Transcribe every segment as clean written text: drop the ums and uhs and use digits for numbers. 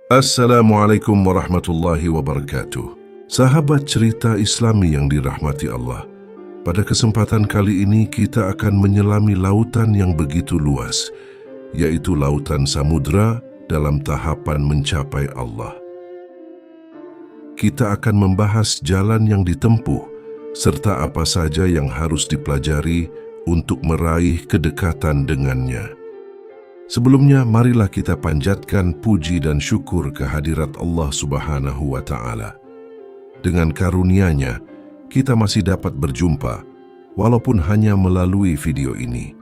Assalamualaikum warahmatullahi wabarakatuh. Sahabat cerita Islami yang dirahmati Allah, pada kesempatan kali ini kita akan menyelami lautan yang begitu luas, yaitu lautan samudra dalam tahapan mencapai Allah. Kita akan membahas jalan yang ditempuh, serta apa saja yang harus dipelajari untuk meraih kedekatan dengannya. Sebelumnya, marilah kita panjatkan puji dan syukur kehadirat Allah Subhanahu wa Ta'ala. Dengan karunia-Nya, kita masih dapat berjumpa, walaupun hanya melalui video ini.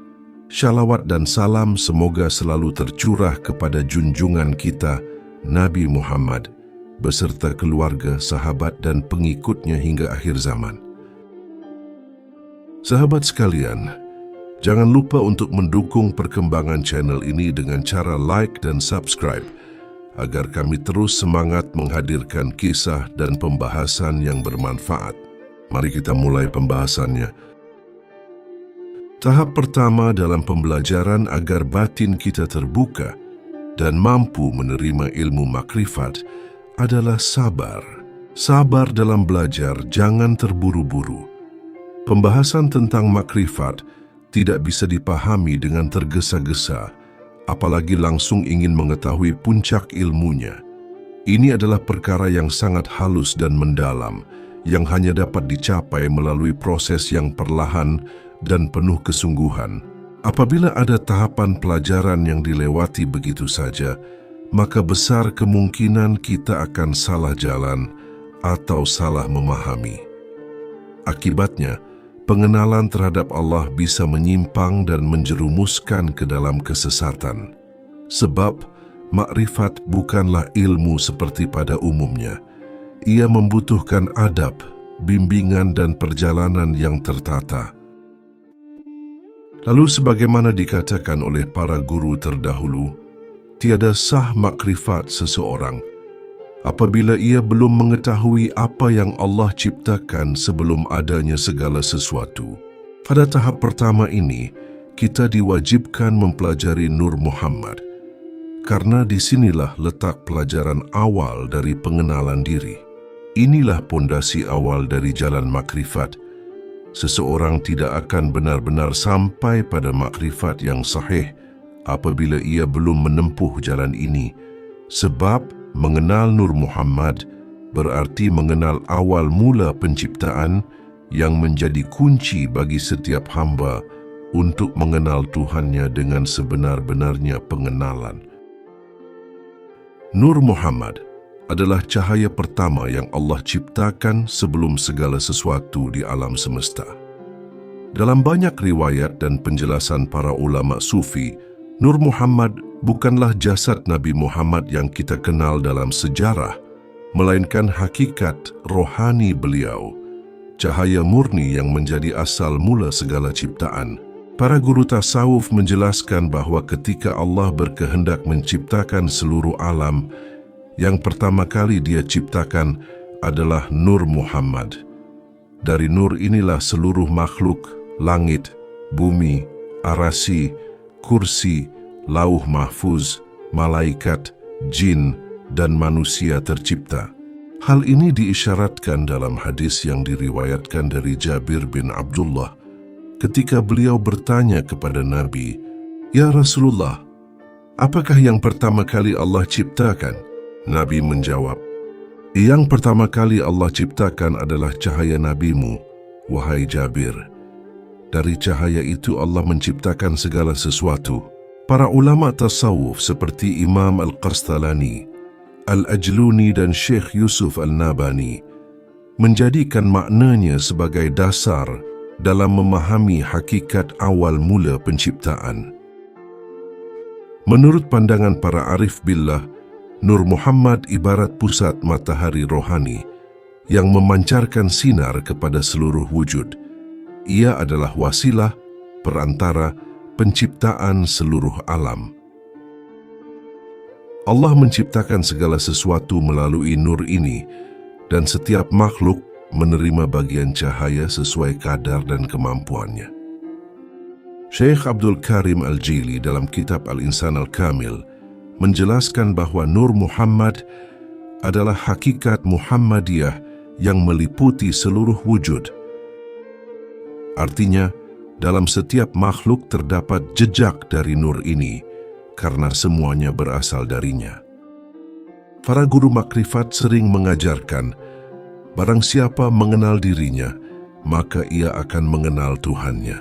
Shalawat dan salam semoga selalu tercurah kepada junjungan kita, Nabi Muhammad, beserta keluarga, sahabat, dan pengikutnya hingga akhir zaman. Sahabat sekalian, jangan lupa untuk mendukung perkembangan channel ini dengan cara like dan subscribe, agar kami terus semangat menghadirkan kisah dan pembahasan yang bermanfaat. Mari kita mulai pembahasannya. Tahap pertama dalam pembelajaran agar batin kita terbuka dan mampu menerima ilmu makrifat adalah sabar. Sabar dalam belajar, jangan terburu-buru. Pembahasan tentang makrifat tidak bisa dipahami dengan tergesa-gesa, apalagi langsung ingin mengetahui puncak ilmunya. Ini adalah perkara yang sangat halus dan mendalam, yang hanya dapat dicapai melalui proses yang perlahan dan penuh kesungguhan. Apabila ada tahapan pelajaran yang dilewati begitu saja, maka besar kemungkinan kita akan salah jalan atau salah memahami. Akibatnya, pengenalan terhadap Allah bisa menyimpang dan menjerumuskan ke dalam kesesatan. Sebab, makrifat bukanlah ilmu seperti pada umumnya. Ia membutuhkan adab, bimbingan, dan perjalanan yang tertata. Lalu sebagaimana dikatakan oleh para guru terdahulu, tiada sah makrifat seseorang apabila ia belum mengetahui apa yang Allah ciptakan sebelum adanya segala sesuatu. Pada tahap pertama ini, kita diwajibkan mempelajari Nur Muhammad, karena disinilah letak pelajaran awal dari pengenalan diri. Inilah pondasi awal dari jalan makrifat. Seseorang tidak akan benar-benar sampai pada makrifat yang sahih apabila ia belum menempuh jalan ini, sebab mengenal Nur Muhammad berarti mengenal awal mula penciptaan yang menjadi kunci bagi setiap hamba untuk mengenal Tuhannya dengan sebenar-benarnya pengenalan. Nur Muhammad adalah cahaya pertama yang Allah ciptakan sebelum segala sesuatu di alam semesta. Dalam banyak riwayat dan penjelasan para ulama sufi, Nur Muhammad bukanlah jasad Nabi Muhammad yang kita kenal dalam sejarah, melainkan hakikat rohani beliau, cahaya murni yang menjadi asal mula segala ciptaan. Para guru tasawuf menjelaskan bahwa ketika Allah berkehendak menciptakan seluruh alam, yang pertama kali Dia ciptakan adalah Nur Muhammad. Dari nur inilah seluruh makhluk, langit, bumi, arasi, kursi, lauh mahfuz, malaikat, jin, dan manusia tercipta. Hal ini diisyaratkan dalam hadis yang diriwayatkan dari Jabir bin Abdullah ketika beliau bertanya kepada Nabi, "Ya Rasulullah, apakah yang pertama kali Allah ciptakan?" Nabi menjawab, "Yang pertama kali Allah ciptakan adalah cahaya nabimu, wahai Jabir. Dari cahaya itu Allah menciptakan segala sesuatu." Para ulama tasawuf seperti Imam Al-Qastalani, Al-Ajluni, dan Syekh Yusuf Al-Nabani menjadikan maknanya sebagai dasar dalam memahami hakikat awal mula penciptaan. Menurut pandangan para arif billah, Nur Muhammad ibarat pusat matahari rohani yang memancarkan sinar kepada seluruh wujud. Ia adalah wasilah, perantara, penciptaan seluruh alam. Allah menciptakan segala sesuatu melalui nur ini, dan setiap makhluk menerima bagian cahaya sesuai kadar dan kemampuannya. Syekh Abdul Karim Al-Jili dalam kitab Al-Insan Al-Kamil menjelaskan bahwa Nur Muhammad adalah hakikat Muhammadiyah yang meliputi seluruh wujud. Artinya, dalam setiap makhluk terdapat jejak dari nur ini, karena semuanya berasal darinya. Para guru makrifat sering mengajarkan, barang siapa mengenal dirinya, maka ia akan mengenal Tuhannya.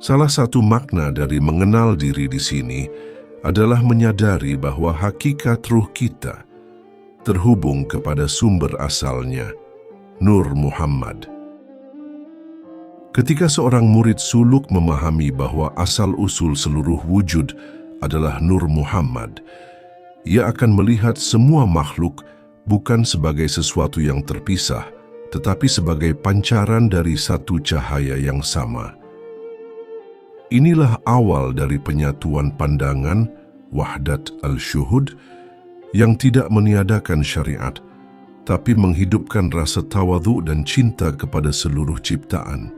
Salah satu makna dari mengenal diri di sini adalah menyadari bahwa hakikat ruh kita terhubung kepada sumber asalnya, Nur Muhammad. Ketika seorang murid suluk memahami bahwa asal-usul seluruh wujud adalah Nur Muhammad, ia akan melihat semua makhluk bukan sebagai sesuatu yang terpisah, tetapi sebagai pancaran dari satu cahaya yang sama. Inilah awal dari penyatuan pandangan, wahdat al-syuhud, yang tidak meniadakan syariat, tapi menghidupkan rasa tawadhu dan cinta kepada seluruh ciptaan.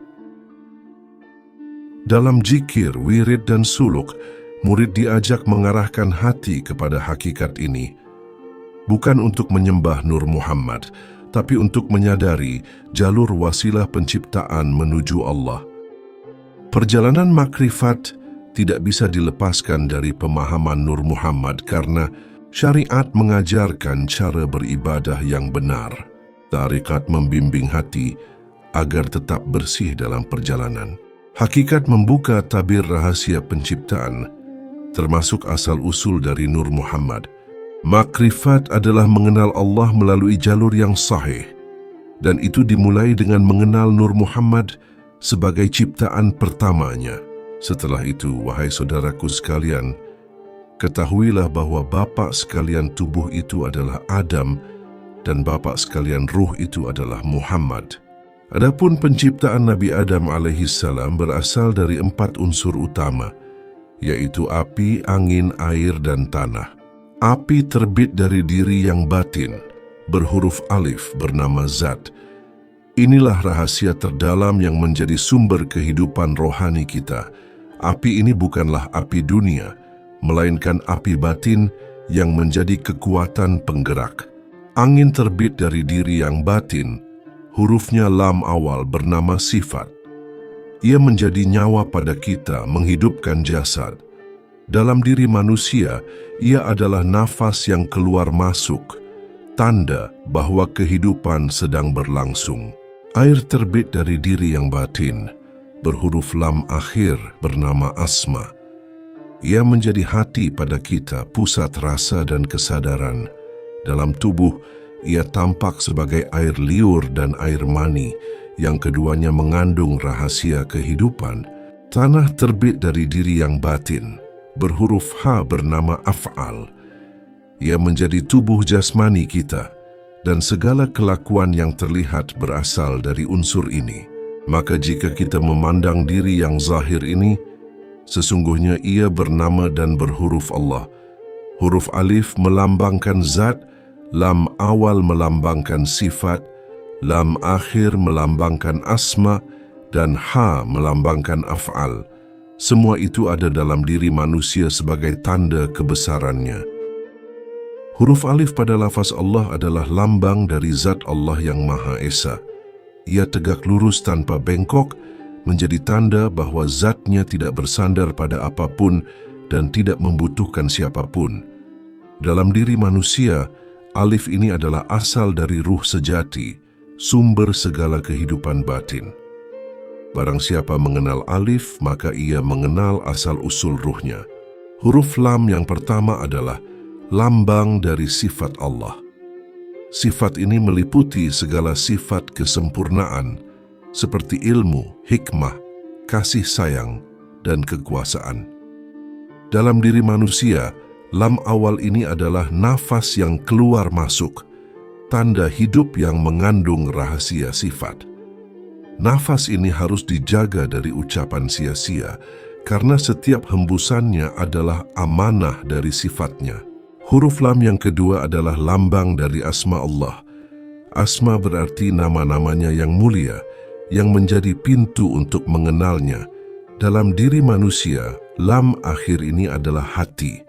Dalam zikir, wirid, dan suluk, murid diajak mengarahkan hati kepada hakikat ini, bukan untuk menyembah Nur Muhammad, tapi untuk menyadari jalur wasilah penciptaan menuju Allah. Perjalanan makrifat tidak bisa dilepaskan dari pemahaman Nur Muhammad karena syariat mengajarkan cara beribadah yang benar. Tarekat membimbing hati agar tetap bersih dalam perjalanan. Hakikat membuka tabir rahasia penciptaan, termasuk asal-usul dari Nur Muhammad. Makrifat adalah mengenal Allah melalui jalur yang sahih, dan itu dimulai dengan mengenal Nur Muhammad sebagai ciptaan pertamanya. Setelah itu, wahai saudaraku sekalian, ketahuilah bahwa bapa sekalian tubuh itu adalah Adam dan bapa sekalian ruh itu adalah Muhammad. Adapun penciptaan Nabi Adam alaihissalam berasal dari 4 unsur utama, yaitu api, angin, air, dan tanah. Api terbit dari diri yang batin, berhuruf alif bernama Zat. Inilah rahasia terdalam yang menjadi sumber kehidupan rohani kita. Api ini bukanlah api dunia, melainkan api batin yang menjadi kekuatan penggerak. Angin terbit dari diri yang batin, hurufnya lam awal bernama sifat. Ia menjadi nyawa pada kita, menghidupkan jasad. Dalam diri manusia, ia adalah nafas yang keluar masuk, tanda bahwa kehidupan sedang berlangsung. Air terbit dari diri yang batin, berhuruf lam akhir bernama asma. Ia menjadi hati pada kita, pusat rasa dan kesadaran. Dalam tubuh, ia tampak sebagai air liur dan air mani, yang keduanya mengandung rahasia kehidupan. Tanah terbit dari diri yang batin, berhuruf H bernama af'al. Ia menjadi tubuh jasmani kita, dan segala kelakuan yang terlihat berasal dari unsur ini. Maka jika kita memandang diri yang zahir ini, sesungguhnya ia bernama dan berhuruf Allah. Huruf alif melambangkan zat, lam awal melambangkan sifat, lam akhir melambangkan asma, dan ha melambangkan af'al. Semua itu ada dalam diri manusia sebagai tanda kebesarannya. Huruf alif pada lafaz Allah adalah lambang dari zat Allah yang Maha Esa. Ia tegak lurus tanpa bengkok, menjadi tanda bahwa zatnya tidak bersandar pada apapun dan tidak membutuhkan siapapun. Dalam diri manusia, alif ini adalah asal dari ruh sejati, sumber segala kehidupan batin. Barang siapa mengenal alif, maka ia mengenal asal-usul ruhnya. Huruf lam yang pertama adalah lambang dari sifat Allah. Sifat ini meliputi segala sifat kesempurnaan, seperti ilmu, hikmah, kasih sayang, dan kekuasaan. Dalam diri manusia, lam awal ini adalah nafas yang keluar masuk, tanda hidup yang mengandung rahasia sifat. Nafas ini harus dijaga dari ucapan sia-sia, karena setiap hembusannya adalah amanah dari sifatnya. Huruf lam yang kedua adalah lambang dari asma Allah. Asma berarti nama-namanya yang mulia, yang menjadi pintu untuk mengenalnya. Dalam diri manusia, lam akhir ini adalah hati.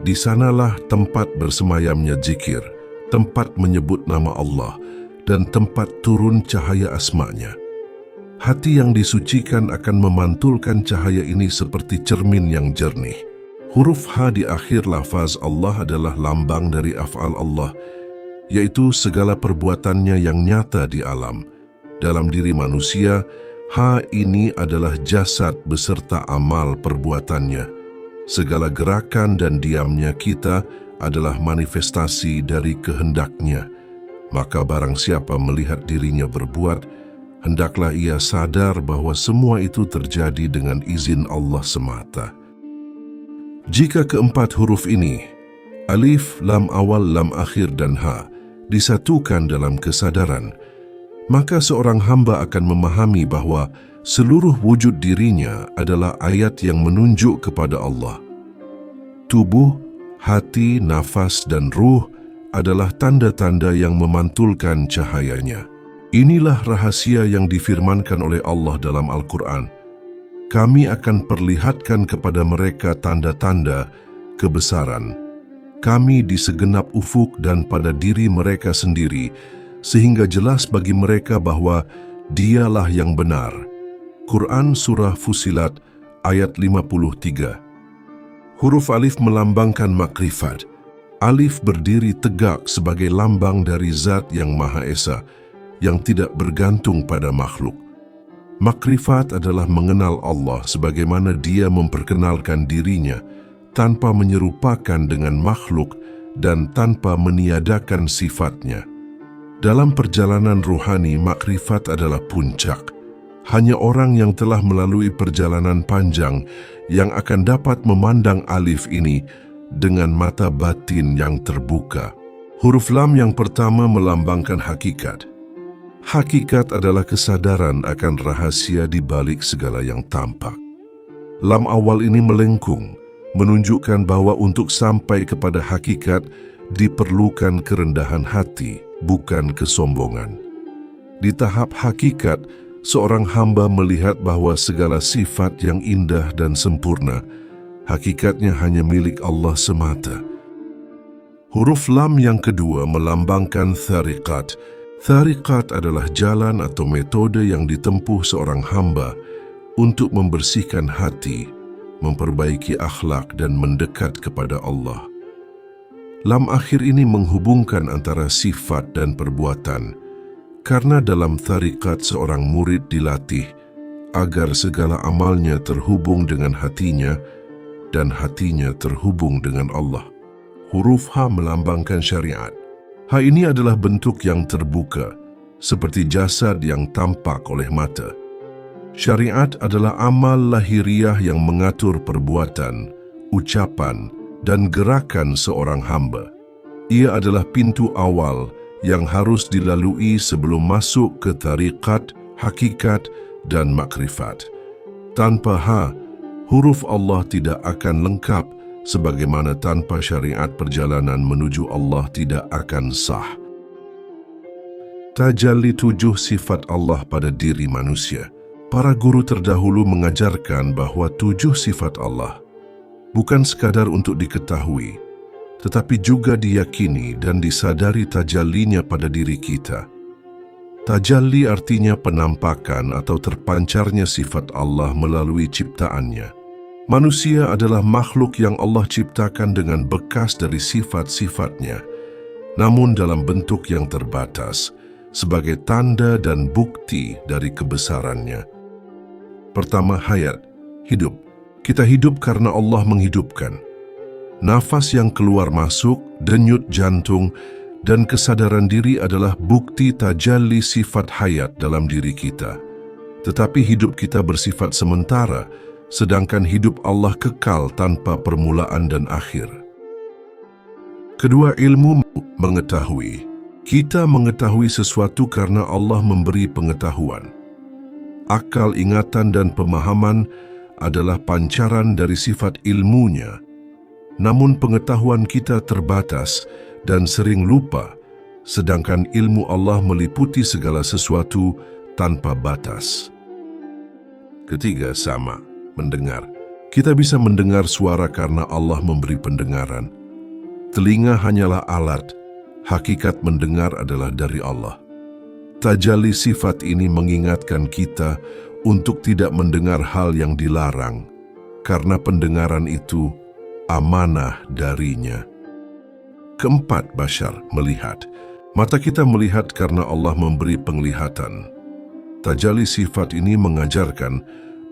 Di sanalah tempat bersemayamnya zikir, tempat menyebut nama Allah, dan tempat turun cahaya asma-Nya. Hati yang disucikan akan memantulkan cahaya ini seperti cermin yang jernih. Huruf H di akhir lafaz Allah adalah lambang dari af'al Allah, yaitu segala perbuatannya yang nyata di alam. Dalam diri manusia, H ini adalah jasad beserta amal perbuatannya. Segala gerakan dan diamnya kita adalah manifestasi dari kehendak-Nya. Maka barang siapa melihat dirinya berbuat, hendaklah ia sadar bahwa semua itu terjadi dengan izin Allah semata. Jika keempat huruf ini, alif, lam awal, lam akhir, dan ha, disatukan dalam kesadaran, maka seorang hamba akan memahami bahwa seluruh wujud dirinya adalah ayat yang menunjuk kepada Allah. Tubuh, hati, nafas, dan ruh adalah tanda-tanda yang memantulkan cahayanya. Inilah rahasia yang difirmankan oleh Allah dalam Al-Quran. Kami akan perlihatkan kepada mereka tanda-tanda kebesaran Kami di segenap ufuk dan pada diri mereka sendiri, sehingga jelas bagi mereka bahwa Dialah yang benar. Quran Surah Fussilat ayat 53. Huruf alif melambangkan makrifat. Alif berdiri tegak sebagai lambang dari Zat yang Maha Esa, yang tidak bergantung pada makhluk. Makrifat adalah mengenal Allah sebagaimana Dia memperkenalkan dirinya, tanpa menyerupakan dengan makhluk dan tanpa meniadakan sifatnya. Dalam perjalanan rohani, makrifat adalah puncak. Hanya orang yang telah melalui perjalanan panjang yang akan dapat memandang alif ini dengan mata batin yang terbuka. Huruf lam yang pertama melambangkan hakikat. Hakikat adalah kesadaran akan rahasia di balik segala yang tampak. Lam awal ini melengkung, menunjukkan bahwa untuk sampai kepada hakikat diperlukan kerendahan hati, bukan kesombongan. Di tahap hakikat, seorang hamba melihat bahwa segala sifat yang indah dan sempurna, hakikatnya hanya milik Allah semata. Huruf lam yang kedua melambangkan thariqat. Thariqat adalah jalan atau metode yang ditempuh seorang hamba untuk membersihkan hati, memperbaiki akhlak dan mendekat kepada Allah. Lam akhir ini menghubungkan antara sifat dan perbuatan, karena dalam thariqat seorang murid dilatih agar segala amalnya terhubung dengan hatinya dan hatinya terhubung dengan Allah. Huruf H melambangkan syariat. H ini adalah bentuk yang terbuka, seperti jasad yang tampak oleh mata. Syariat adalah amal lahiriah yang mengatur perbuatan, ucapan, dan gerakan seorang hamba. Ia adalah pintu awal yang harus dilalui sebelum masuk ke tariqat, hakikat, dan makrifat. Tanpa H, huruf Allah tidak akan lengkap, sebagaimana tanpa syariat perjalanan menuju Allah tidak akan sah. Tajalli 7 sifat Allah pada diri manusia. Para guru terdahulu mengajarkan bahwa 7 sifat Allah bukan sekadar untuk diketahui, tetapi juga diyakini dan disadari tajallinya pada diri kita. Tajalli artinya penampakan atau terpancarnya sifat Allah melalui ciptaannya. Manusia adalah makhluk yang Allah ciptakan dengan bekas dari sifat-sifatnya, namun dalam bentuk yang terbatas, sebagai tanda dan bukti dari kebesarannya. Pertama, hayat, hidup. Kita hidup karena Allah menghidupkan. Nafas yang keluar masuk, denyut jantung, dan kesadaran diri adalah bukti tajalli sifat hayat dalam diri kita. Tetapi hidup kita bersifat sementara, sedangkan hidup Allah kekal tanpa permulaan dan akhir. Kedua, ilmu mengetahui. Kita mengetahui sesuatu karena Allah memberi pengetahuan. Akal, ingatan, dan pemahaman adalah pancaran dari sifat ilmunya. Namun pengetahuan kita terbatas dan sering lupa, sedangkan ilmu Allah meliputi segala sesuatu tanpa batas. Ketiga, sama, mendengar. Kita bisa mendengar suara karena Allah memberi pendengaran. Telinga hanyalah alat, hakikat mendengar adalah dari Allah. Tajalli sifat ini mengingatkan kita untuk tidak mendengar hal yang dilarang, karena pendengaran itu amanah darinya. Keempat, basyar, melihat. Mata kita melihat karena Allah memberi penglihatan. Tajalli sifat ini mengajarkan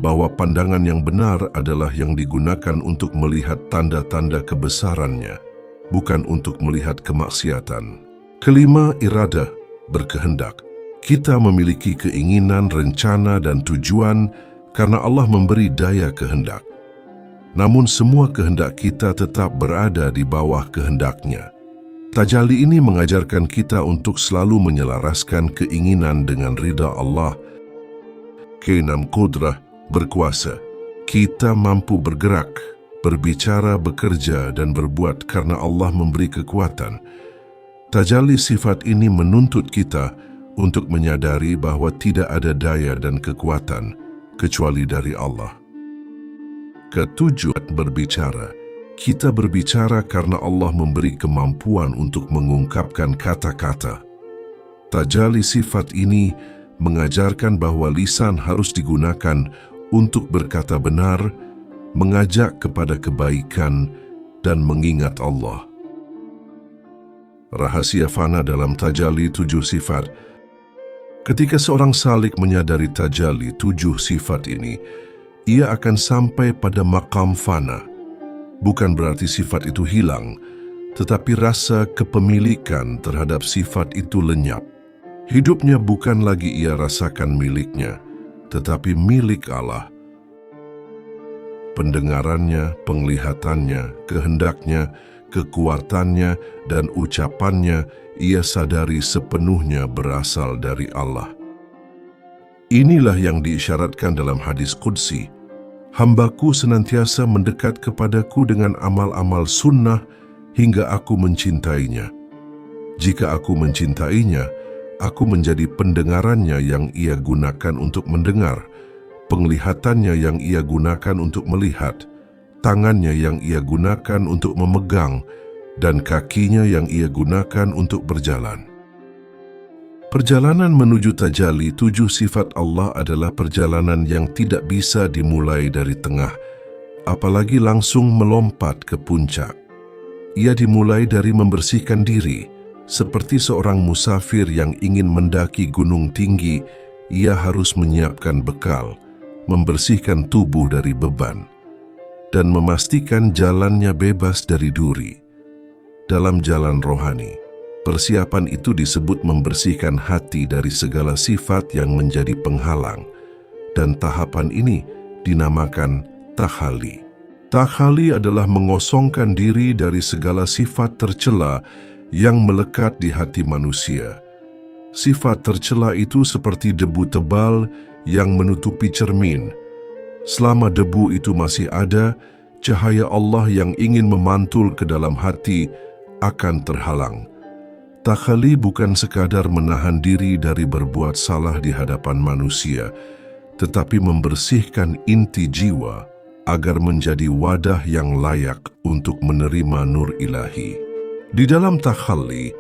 bahwa pandangan yang benar adalah yang digunakan untuk melihat tanda-tanda kebesarannya, bukan untuk melihat kemaksiatan. Kelima, irada, berkehendak. Kita memiliki keinginan, rencana, dan tujuan karena Allah memberi daya kehendak. Namun semua kehendak kita tetap berada di bawah kehendak-Nya. Tajalli ini mengajarkan kita untuk selalu menyelaraskan keinginan dengan ridha Allah. Keenam, kudrah, berkuasa. Kita mampu bergerak, berbicara, bekerja, dan berbuat karena Allah memberi kekuatan. Tajalli sifat ini menuntut kita untuk menyadari bahwa tidak ada daya dan kekuatan kecuali dari Allah. Ketujuh, berbicara. Kita berbicara karena Allah memberi kemampuan untuk mengungkapkan kata-kata. Tajalli sifat ini mengajarkan bahwa lisan harus digunakan untuk berkata benar, mengajak kepada kebaikan, dan mengingat Allah. Rahasia fana dalam tajalli 7 sifat. Ketika seorang salik menyadari tajalli 7 sifat ini, ia akan sampai pada maqam fana. Bukan berarti sifat itu hilang, tetapi rasa kepemilikan terhadap sifat itu lenyap. Hidupnya bukan lagi ia rasakan miliknya, tetapi milik Allah. Pendengarannya, penglihatannya, kehendaknya, kekuatannya, dan ucapannya ia sadari sepenuhnya berasal dari Allah. Inilah yang diisyaratkan dalam hadis Qudsi. Hambaku senantiasa mendekat kepadaku dengan amal-amal sunnah hingga aku mencintainya. Jika aku mencintainya, aku menjadi pendengarannya yang ia gunakan untuk mendengar, penglihatannya yang ia gunakan untuk melihat, tangannya yang ia gunakan untuk memegang, dan kakinya yang ia gunakan untuk berjalan. Perjalanan menuju tajalli 7 sifat Allah adalah perjalanan yang tidak bisa dimulai dari tengah, apalagi langsung melompat ke puncak. Ia dimulai dari membersihkan diri. Seperti seorang musafir yang ingin mendaki gunung tinggi, ia harus menyiapkan bekal, membersihkan tubuh dari beban, dan memastikan jalannya bebas dari duri. Dalam jalan rohani, persiapan itu disebut membersihkan hati dari segala sifat yang menjadi penghalang, dan tahapan ini dinamakan takhalli. Takhalli adalah mengosongkan diri dari segala sifat tercela yang melekat di hati manusia. Sifat tercela itu seperti debu tebal yang menutupi cermin. Selama debu itu masih ada, cahaya Allah yang ingin memantul ke dalam hati akan terhalang. Takhalli bukan sekadar menahan diri dari berbuat salah di hadapan manusia, tetapi membersihkan inti jiwa agar menjadi wadah yang layak untuk menerima nur ilahi. Di dalam takhalli,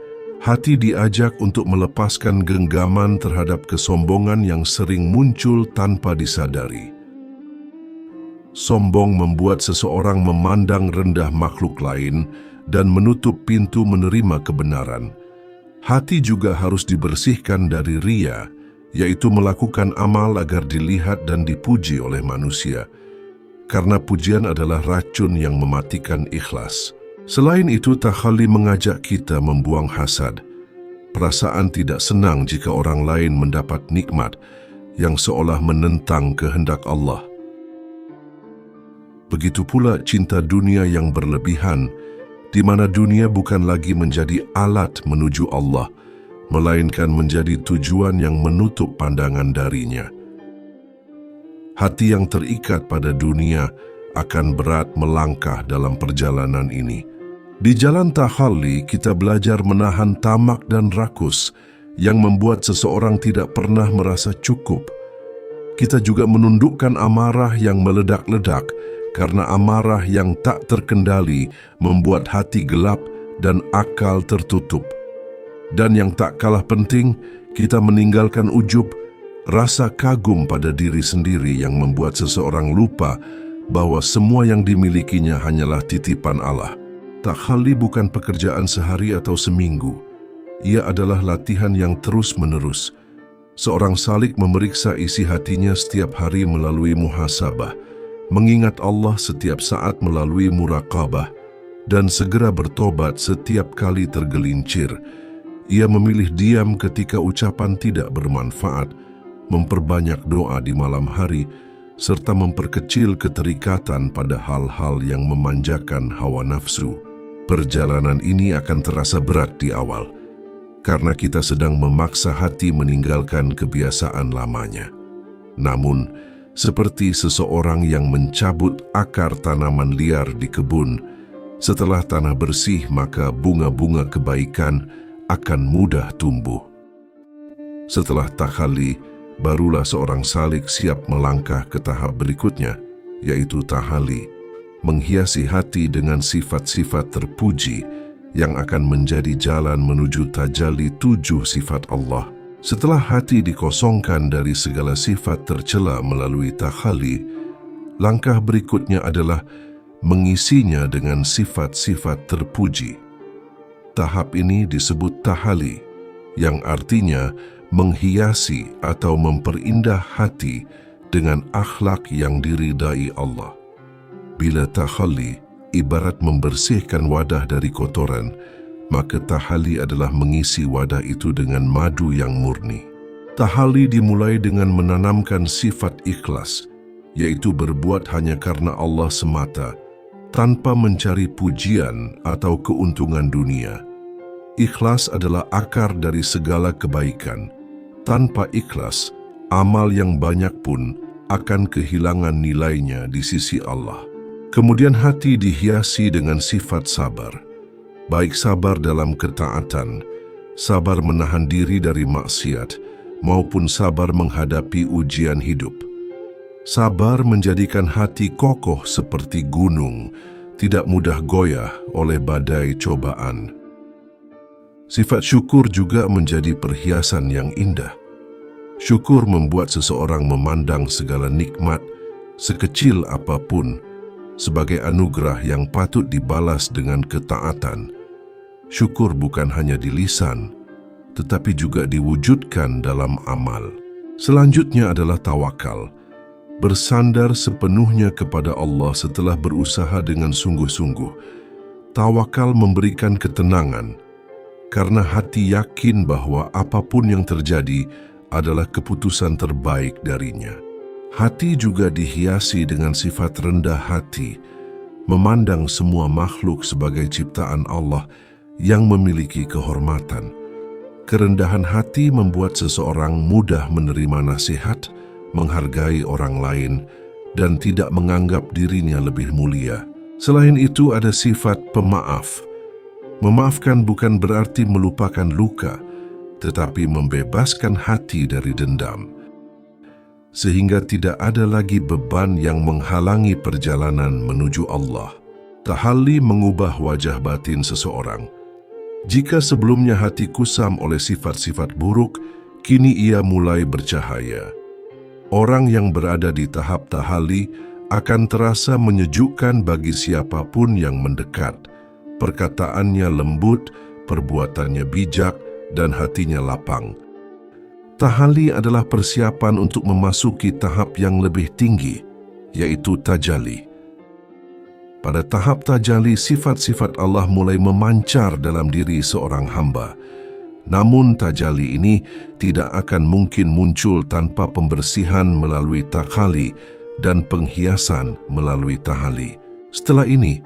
hati diajak untuk melepaskan genggaman terhadap kesombongan yang sering muncul tanpa disadari. Sombong membuat seseorang memandang rendah makhluk lain dan menutup pintu menerima kebenaran. Hati juga harus dibersihkan dari riya, yaitu melakukan amal agar dilihat dan dipuji oleh manusia. Karena pujian adalah racun yang mematikan ikhlas. Selain itu, takhalli mengajak kita membuang hasad. Perasaan tidak senang jika orang lain mendapat nikmat yang seolah menentang kehendak Allah. Begitu pula cinta dunia yang berlebihan, di mana dunia bukan lagi menjadi alat menuju Allah, melainkan menjadi tujuan yang menutup pandangan darinya. Hati yang terikat pada dunia akan berat melangkah dalam perjalanan ini. Di jalan takhalli, kita belajar menahan tamak dan rakus yang membuat seseorang tidak pernah merasa cukup. Kita juga menundukkan amarah yang meledak-ledak karena amarah yang tak terkendali membuat hati gelap dan akal tertutup. Dan yang tak kalah penting, kita meninggalkan ujub, rasa kagum pada diri sendiri yang membuat seseorang lupa bahwa semua yang dimilikinya hanyalah titipan Allah. Takhalli bukan pekerjaan sehari atau seminggu. Ia adalah latihan yang terus-menerus. Seorang salik memeriksa isi hatinya setiap hari melalui muhasabah, mengingat Allah setiap saat melalui muraqabah, dan segera bertobat setiap kali tergelincir. Ia memilih diam ketika ucapan tidak bermanfaat, memperbanyak doa di malam hari, serta memperkecil keterikatan pada hal-hal yang memanjakan hawa nafsu. Perjalanan ini akan terasa berat di awal, karena kita sedang memaksa hati meninggalkan kebiasaan lamanya. Namun, seperti seseorang yang mencabut akar tanaman liar di kebun, setelah tanah bersih maka bunga-bunga kebaikan akan mudah tumbuh. Setelah takhalli, barulah seorang salik siap melangkah ke tahap berikutnya, yaitu tahalli, menghiasi hati dengan sifat-sifat terpuji yang akan menjadi jalan menuju tajalli 7 sifat Allah. Setelah hati dikosongkan dari segala sifat tercela melalui takhalli, langkah berikutnya adalah mengisinya dengan sifat-sifat terpuji. Tahap ini disebut tahalli, yang artinya menghiasi atau memperindah hati dengan akhlak yang diridai Allah. Bila takhalli ibarat membersihkan wadah dari kotoran, maka tahalli adalah mengisi wadah itu dengan madu yang murni. Tahalli dimulai dengan menanamkan sifat ikhlas, yaitu berbuat hanya karena Allah semata, tanpa mencari pujian atau keuntungan dunia. Ikhlas adalah akar dari segala kebaikan. Tanpa ikhlas, amal yang banyak pun akan kehilangan nilainya di sisi Allah. Kemudian hati dihiasi dengan sifat sabar, baik sabar dalam ketaatan, sabar menahan diri dari maksiat, maupun sabar menghadapi ujian hidup. Sabar menjadikan hati kokoh seperti gunung, tidak mudah goyah oleh badai cobaan. Sifat syukur juga menjadi perhiasan yang indah. Syukur membuat seseorang memandang segala nikmat, sekecil apapun, sebagai anugerah yang patut dibalas dengan ketaatan. Syukur bukan hanya di lisan, tetapi juga diwujudkan dalam amal. Selanjutnya adalah tawakal, bersandar sepenuhnya kepada Allah setelah berusaha dengan sungguh-sungguh. Tawakal memberikan ketenangan, karena hati yakin bahwa apapun yang terjadi adalah keputusan terbaik darinya. Hati juga dihiasi dengan sifat rendah hati, memandang semua makhluk sebagai ciptaan Allah yang memiliki kehormatan. Kerendahan hati membuat seseorang mudah menerima nasihat, menghargai orang lain, dan tidak menganggap dirinya lebih mulia. Selain itu ada sifat pemaaf. Memaafkan bukan berarti melupakan luka, tetapi membebaskan hati dari dendam, sehingga tidak ada lagi beban yang menghalangi perjalanan menuju Allah. Tahalli mengubah wajah batin seseorang. Jika sebelumnya hati kusam oleh sifat-sifat buruk, kini ia mulai bercahaya. Orang yang berada di tahap tahalli akan terasa menyejukkan bagi siapapun yang mendekat. Perkataannya lembut, perbuatannya bijak, dan hatinya lapang. Tahalli adalah persiapan untuk memasuki tahap yang lebih tinggi, yaitu tajalli. Pada tahap tajalli, sifat-sifat Allah mulai memancar dalam diri seorang hamba. Namun tajalli ini tidak akan mungkin muncul tanpa pembersihan melalui takhalli dan penghiasan melalui tahalli. Setelah ini,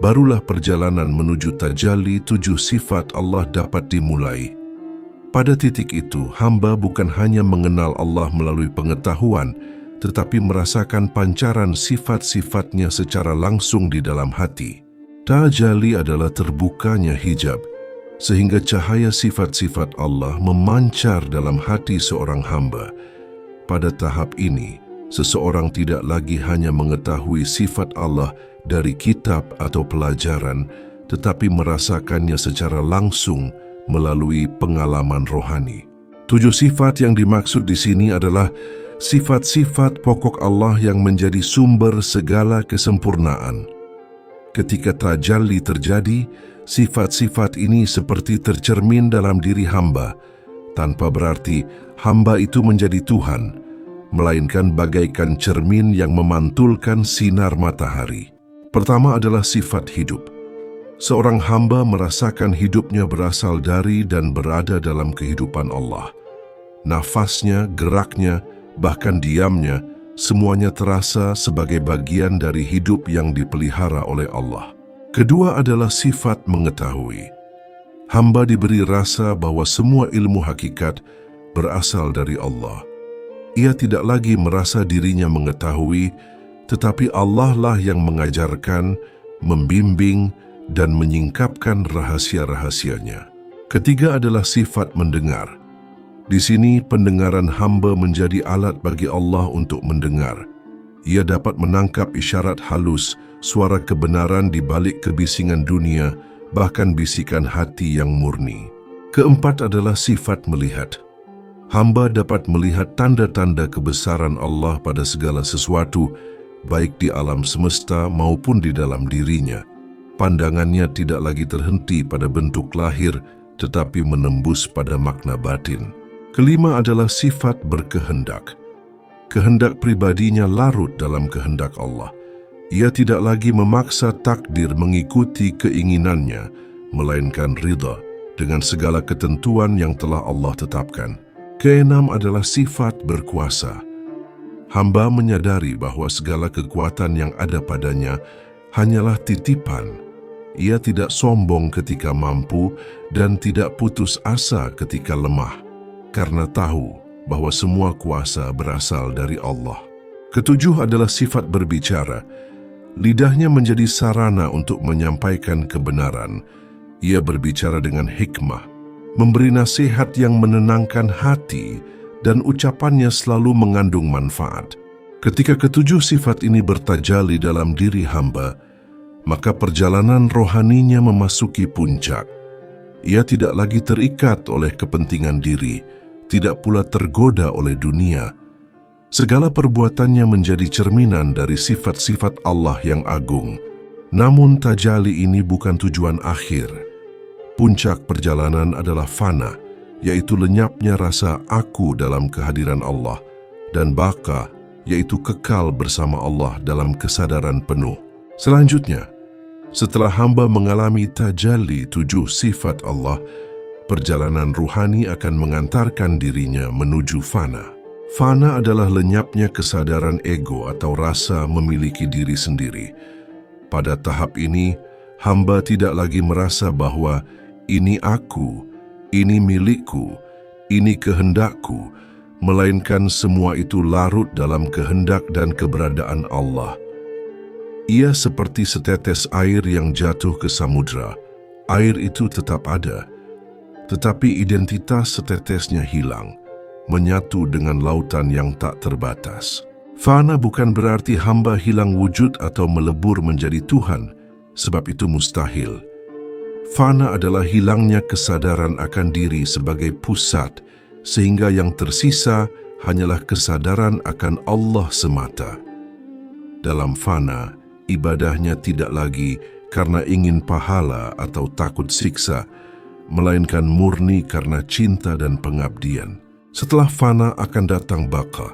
barulah perjalanan menuju tajalli 7 sifat Allah dapat dimulai. Pada titik itu, hamba bukan hanya mengenal Allah melalui pengetahuan, tetapi merasakan pancaran sifat-sifatnya secara langsung di dalam hati. Tajalli adalah terbukanya hijab, sehingga cahaya sifat-sifat Allah memancar dalam hati seorang hamba. Pada tahap ini, seseorang tidak lagi hanya mengetahui sifat Allah dari kitab atau pelajaran, tetapi merasakannya secara langsung melalui pengalaman rohani. 7 sifat yang dimaksud di sini adalah sifat-sifat pokok Allah yang menjadi sumber segala kesempurnaan. Ketika tajalli terjadi, sifat-sifat ini seperti tercermin dalam diri hamba, tanpa berarti hamba itu menjadi Tuhan, melainkan bagaikan cermin yang memantulkan sinar matahari. Pertama adalah sifat hidup. Seorang hamba merasakan hidupnya berasal dari dan berada dalam kehidupan Allah. Nafasnya, geraknya, bahkan diamnya, semuanya terasa sebagai bagian dari hidup yang dipelihara oleh Allah. Kedua adalah sifat mengetahui. Hamba diberi rasa bahwa semua ilmu hakikat berasal dari Allah. Ia tidak lagi merasa dirinya mengetahui, tetapi Allah lah yang mengajarkan, membimbing, dan menyingkapkan rahasia-rahasianya. Ketiga adalah sifat mendengar. Di sini pendengaran hamba menjadi alat bagi Allah untuk mendengar. Ia dapat menangkap isyarat halus, suara kebenaran di balik kebisingan dunia, bahkan bisikan hati yang murni. Keempat adalah sifat melihat. Hamba dapat melihat tanda-tanda kebesaran Allah pada segala sesuatu, baik di alam semesta maupun di dalam dirinya. Pandangannya tidak lagi terhenti pada bentuk lahir, tetapi menembus pada makna batin. Kelima adalah sifat berkehendak. Kehendak pribadinya larut dalam kehendak Allah. Ia tidak lagi memaksa takdir mengikuti keinginannya, melainkan ridha dengan segala ketentuan yang telah Allah tetapkan. Keenam adalah sifat berkuasa. Hamba menyadari bahwa segala kekuatan yang ada padanya hanyalah titipan. Ia tidak sombong ketika mampu dan tidak putus asa ketika lemah, karena tahu bahwa semua kuasa berasal dari Allah. Ketujuh adalah sifat berbicara. Lidahnya menjadi sarana untuk menyampaikan kebenaran. Ia berbicara dengan hikmah, memberi nasihat yang menenangkan hati, dan ucapannya selalu mengandung manfaat. Ketika ketujuh sifat ini bertajalli dalam diri hamba, maka perjalanan rohaninya memasuki puncak. Ia tidak lagi terikat oleh kepentingan diri, tidak pula tergoda oleh dunia. Segala perbuatannya menjadi cerminan dari sifat-sifat Allah yang agung. Namun tajalli ini bukan tujuan akhir. Puncak perjalanan adalah fana, yaitu lenyapnya rasa aku dalam kehadiran Allah, dan baka, yaitu kekal bersama Allah dalam kesadaran penuh. Selanjutnya, setelah hamba mengalami tajalli 7 sifat Allah, perjalanan ruhani akan mengantarkan dirinya menuju fana. Fana adalah lenyapnya kesadaran ego atau rasa memiliki diri sendiri. Pada tahap ini, hamba tidak lagi merasa bahwa ini aku, ini milikku, ini kehendakku, melainkan semua itu larut dalam kehendak dan keberadaan Allah. Ia seperti setetes air yang jatuh ke samudra. Air itu tetap ada, tetapi identitas setetesnya hilang, menyatu dengan lautan yang tak terbatas. Fana bukan berarti hamba hilang wujud atau melebur menjadi Tuhan, sebab itu mustahil. Fana adalah hilangnya kesadaran akan diri sebagai pusat, sehingga yang tersisa hanyalah kesadaran akan Allah semata. Dalam fana, ibadahnya tidak lagi karena ingin pahala atau takut siksa, melainkan murni karena cinta dan pengabdian. Setelah fana akan datang baka.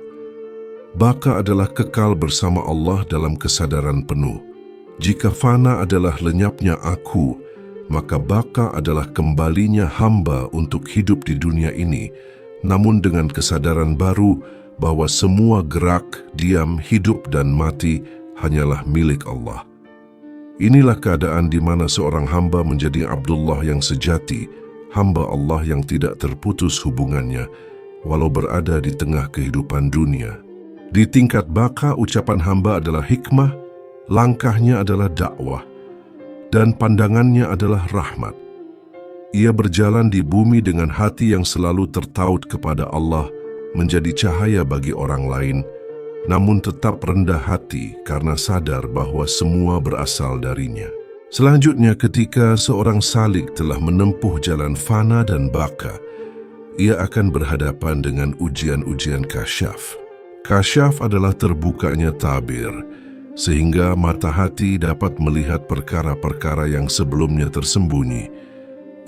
Baka adalah kekal bersama Allah dalam kesadaran penuh. Jika fana adalah lenyapnya aku, maka baka adalah kembalinya hamba untuk hidup di dunia ini, namun dengan kesadaran baru bahwa semua gerak, diam, hidup, dan mati hanyalah milik Allah. Inilah keadaan di mana seorang hamba menjadi Abdullah yang sejati, hamba Allah yang tidak terputus hubungannya, walau berada di tengah kehidupan dunia. Di tingkat baka, ucapan hamba adalah hikmah, langkahnya adalah dakwah, dan pandangannya adalah rahmat. Ia berjalan di bumi dengan hati yang selalu tertaut kepada Allah, menjadi cahaya bagi orang lain, namun tetap rendah hati karena sadar bahwa semua berasal darinya. Selanjutnya, ketika seorang salik telah menempuh jalan fana dan baka, ia akan berhadapan dengan ujian-ujian kasyaf. Kasyaf adalah terbukanya tabir, sehingga mata hati dapat melihat perkara-perkara yang sebelumnya tersembunyi.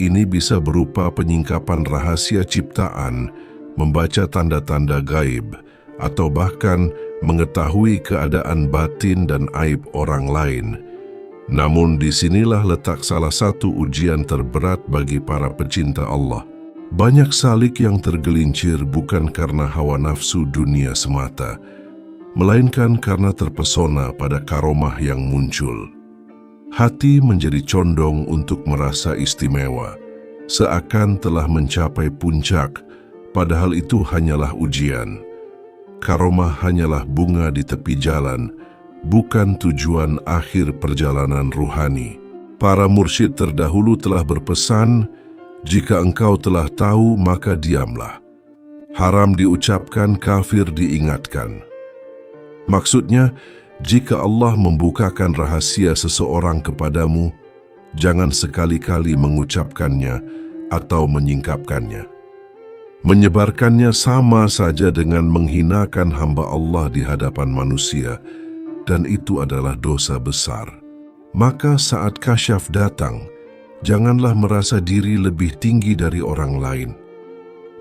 Ini bisa berupa penyingkapan rahasia ciptaan, membaca tanda-tanda gaib, atau bahkan mengetahui keadaan batin dan aib orang lain. Namun disinilah letak salah satu ujian terberat bagi para pecinta Allah. Banyak salik yang tergelincir bukan karena hawa nafsu dunia semata, melainkan karena terpesona pada karomah yang muncul. Hati menjadi condong untuk merasa istimewa, seakan telah mencapai puncak, padahal itu hanyalah ujian. Karomah hanyalah bunga di tepi jalan, bukan tujuan akhir perjalanan ruhani. Para mursyid terdahulu telah berpesan, jika engkau telah tahu, maka diamlah. Haram diucapkan, kafir diingatkan. Maksudnya, jika Allah membukakan rahasia seseorang kepadamu, jangan sekali-kali mengucapkannya atau menyingkapkannya. Menyebarkannya sama saja dengan menghinakan hamba Allah di hadapan manusia, dan itu adalah dosa besar. Maka saat kasyaf datang, janganlah merasa diri lebih tinggi dari orang lain.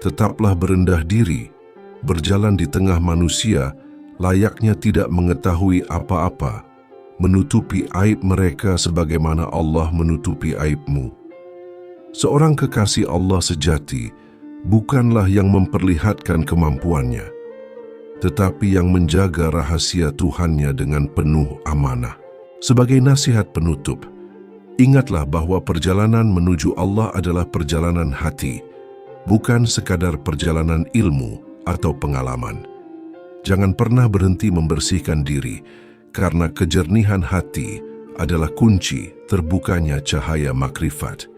Tetaplah berendah diri, berjalan di tengah manusia, layaknya tidak mengetahui apa-apa, menutupi aib mereka sebagaimana Allah menutupi aibmu. Seorang kekasih Allah sejati bukanlah yang memperlihatkan kemampuannya, tetapi yang menjaga rahasia Tuhannya dengan penuh amanah. Sebagai nasihat penutup, ingatlah bahwa perjalanan menuju Allah adalah perjalanan hati, bukan sekadar perjalanan ilmu atau pengalaman. Jangan pernah berhenti membersihkan diri, karena kejernihan hati adalah kunci terbukanya cahaya makrifat.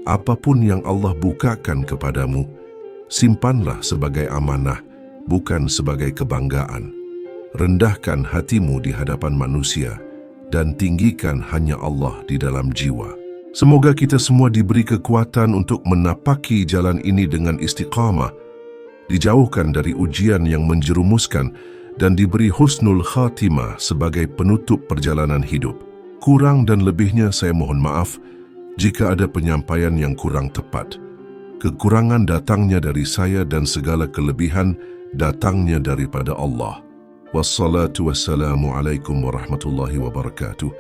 Apapun yang Allah bukakan kepadamu, simpanlah sebagai amanah, bukan sebagai kebanggaan. Rendahkan hatimu di hadapan manusia, dan tinggikan hanya Allah di dalam jiwa. Semoga kita semua diberi kekuatan untuk menapaki jalan ini dengan istiqamah, dijauhkan dari ujian yang menjerumuskan, dan diberi husnul khatimah sebagai penutup perjalanan hidup. Kurang dan lebihnya saya mohon maaf jika ada penyampaian yang kurang tepat. Kekurangan datangnya dari saya dan segala kelebihan datangnya daripada Allah. Wassalatu wassalamu alaikum warahmatullahi wabarakatuh.